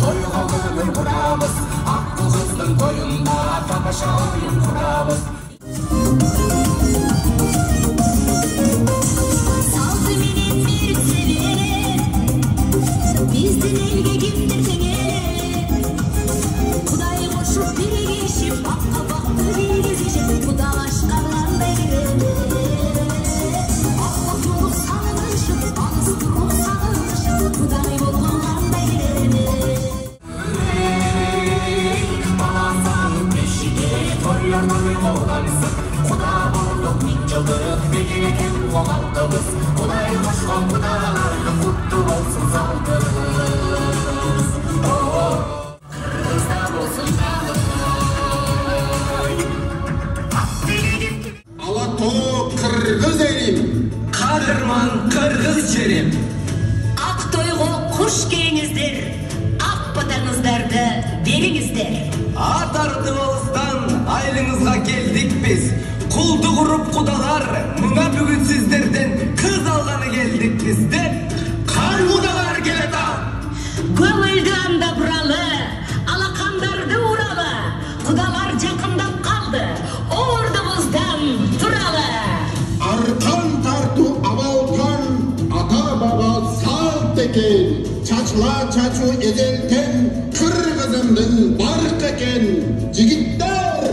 toyga көңүл бурабыз, ак кыздын тоюнда тамаша оюн курабыз. Saldı menен берип себере, биздин элге кимдир теңере. Кудай кошуп биригишип, бакка бакты кийгизишип, кудалашкан кандай кереме. Акмактуулук сагынышып, алыстуулук сагынышып, кудай болгон кандай кереме. Баласан бешиге тойлордон колдансын, куда болдук миң жылдык деген экен калдыбыз. Кудай кошкон кудаларды куттуу болсун залдыбыз. Кыргызда болсун Алатоо кыргыз элим, кадырман кыргыз жерим. Ак тойго куш келиңиздер, ак батаңыздарды бериңиздер. Ат артыбыздан айылыңызга келдик биз. Кулду куруп кудалар, мына бүгүн сиздерден кыз алганы келдик биз деп. Кар кудалар келет. Көңүлдү анда буралы, алакандарды уралы, кудалар жакындап калды, ордубуздан туралы. аркан тартуу абалтан ата баба салт экен, чачыла чачуу эзелтен кыргызымдын барк экен. Жигиттер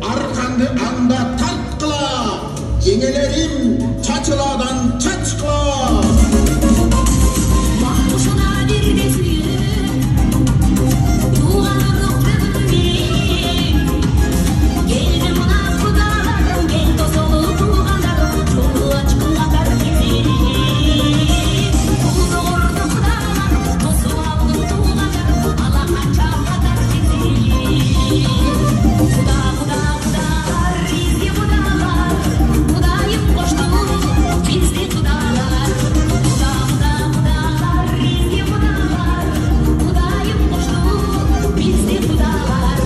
арканды анда тарткыла, жеңелерим чачыладан чачкыла. Махмушуна бирде сүйүп, тууган урук бүгүнмен. Келди мына кудаларым, кел тосолу туугандарым, жолу ачкын катар келин. Кулду курду кудаларым, тосуп алдым туугандарым, ала канча катар келин. Куда кудалар, бизди кудалар, кудайым кошту бизди кудалар. Куда кудалар, бизди кудалар, кудайым кошту бизди кудалар.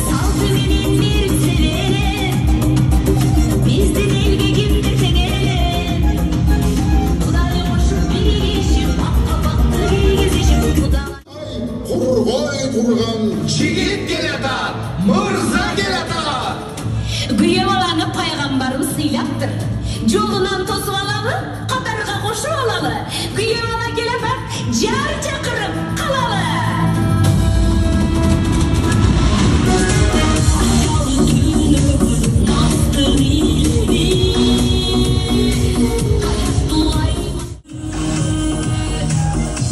Saldı menен берип себере, биздин элге кимдир теңере. Кудай кошуп биригишип, бакка бакты кийгизишип, кудалар. Кургой турган Жигит келет, мырза келет. Күйөө баланы пайгамбарым сыйлаптыр. Жолунан тосуп алалы, катарга кошуп алалы. Күйөө бала келет, жар чакырып калалы.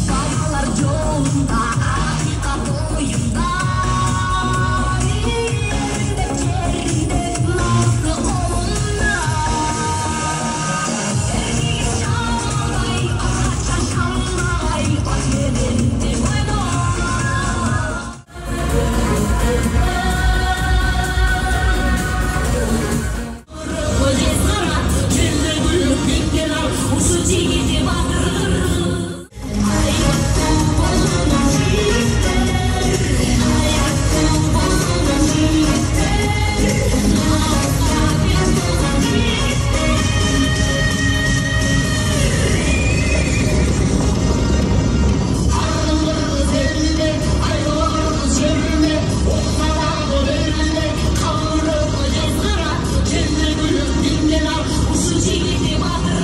Балалар жолунда, акыйкат оюнда, жерде нуру колунда. Шалай, ача шалай, ачеленде бойдо. Көзес кара, жүзү гүлүп кеткен ал, ушу жигити батыр. Аяктуу болгон жигиттер, аяктуу болгон жигиттер, наатка бет болгон жигиттер. Ардын кыргыз элине, айлы кыргыз жерине, октабагы бериле, кабыры көзес кара, жүзү гүлүп кеткен ал, ушу жигити батыр.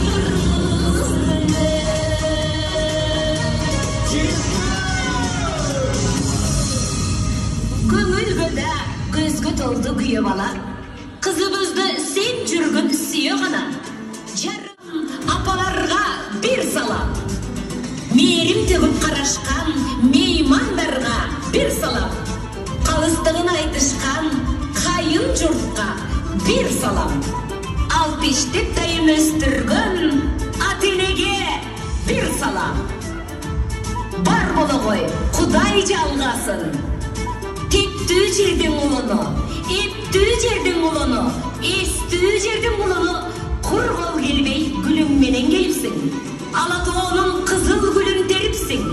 Көңүлгө да көзгө толду күйөө бала, кызыбызды сен жүргөн сүйө гана. Жарым апаларга бир салам, мээрим төгүп карашкан меймандарга бир салам, калыстыгын айтышкан кайын журтка бир салам. Алпиштеп дайым өстүргөн ата-энеге бир салам. Бар болгой, Кудай жалгасын. Тектүү жердин улуну, эптүү жердин улуну, эстүү жердин улуну кур кол келбей гүлүң менен келипсиң. Алатоонун кызыл гүлүн терипсиң.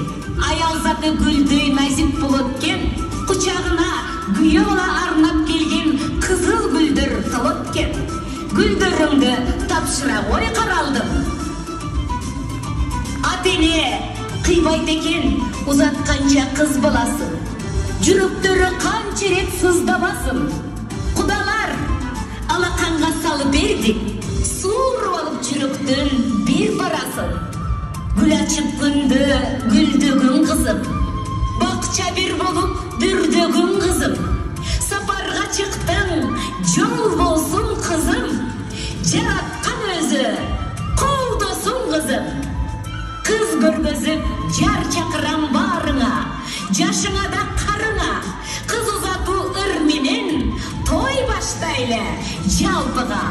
Аял заты гүлдөй назип болот экен, Güldürümdü tapşıra oy karaldım. Atene kıybayt eken uzatkanca kız balasın. Жүрөктөрү канчерет сыздабасын. Кудалар алаканга салып бердик. Сууруп алып жүрөктөн бир барасын. Гүл ачып күндө гүлдөгүн кызым. Бакча бир болуп бүрдөгүн кызым. Сапарга чыктың жол болсун кызым. Жараткан өзү колдосун кызым. Кыз көргөзүп жар чакырам барыңа. Жашыңа да карыңа. Кыз узатуу ыр менен той баштайлы жалпыга.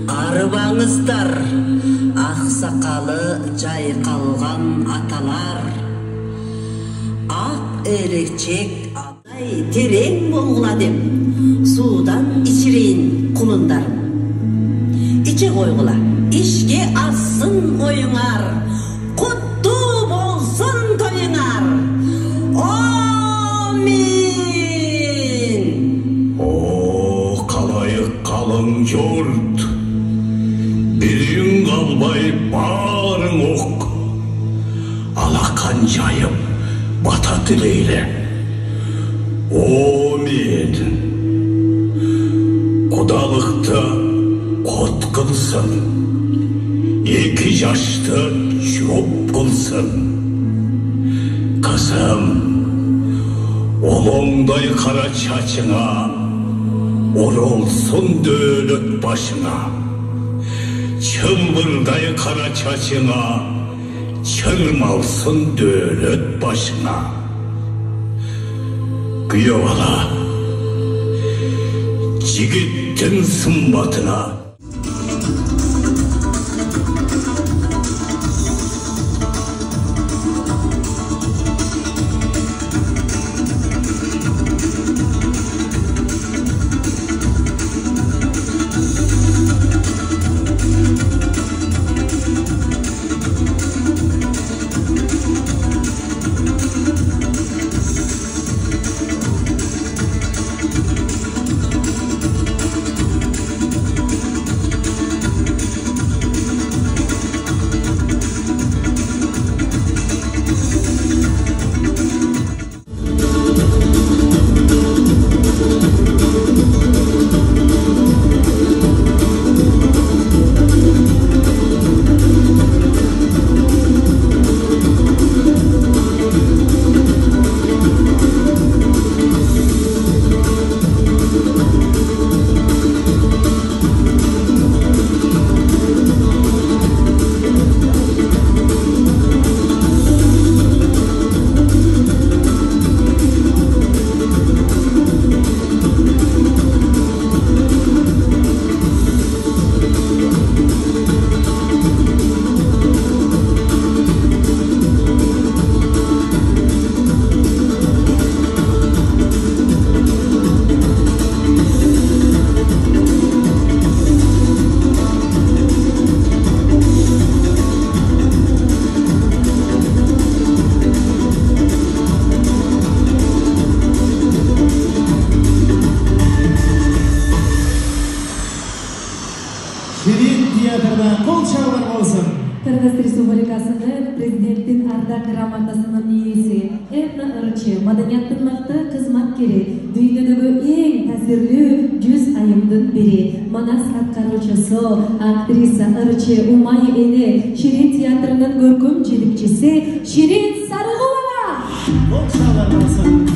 Арыбаңыздар, ақсақалы жайқалған аталар. Ақ ерекчек адай терең болғыла деп, судан içireyin құлындарым. İçe қойғыла, ішке асын ойыңар, құтты болсын тойыңар. Амин! О, қалайық қалың жұрт, бірін қалбай барың оқ, алақан жайып бата тілейлі. Амин! Құдалықты қот қылсын, екі жашты жоп қылсын. Қызым, Olongday kara çaçına, orolsun dövlet başına. Çılbırday kara çaçına, çırmalsın dövlet başına. Güyevala, jigittin sımbatına. Şirin tiyatrda kol çalar olsun. Kırgız Республикасынын президенттин ардак грамотасынын ээси, этно ырчы, маданияттын мыкты кызматкери, дүйнөдөгү эң таасирлүү 100 айымдын бири, манас аткаруучусу, актриса ырчы Умай эне, Ширин театрынын көркөм жетекчиси Ширин Сарыгулова. Кол çalar olsun.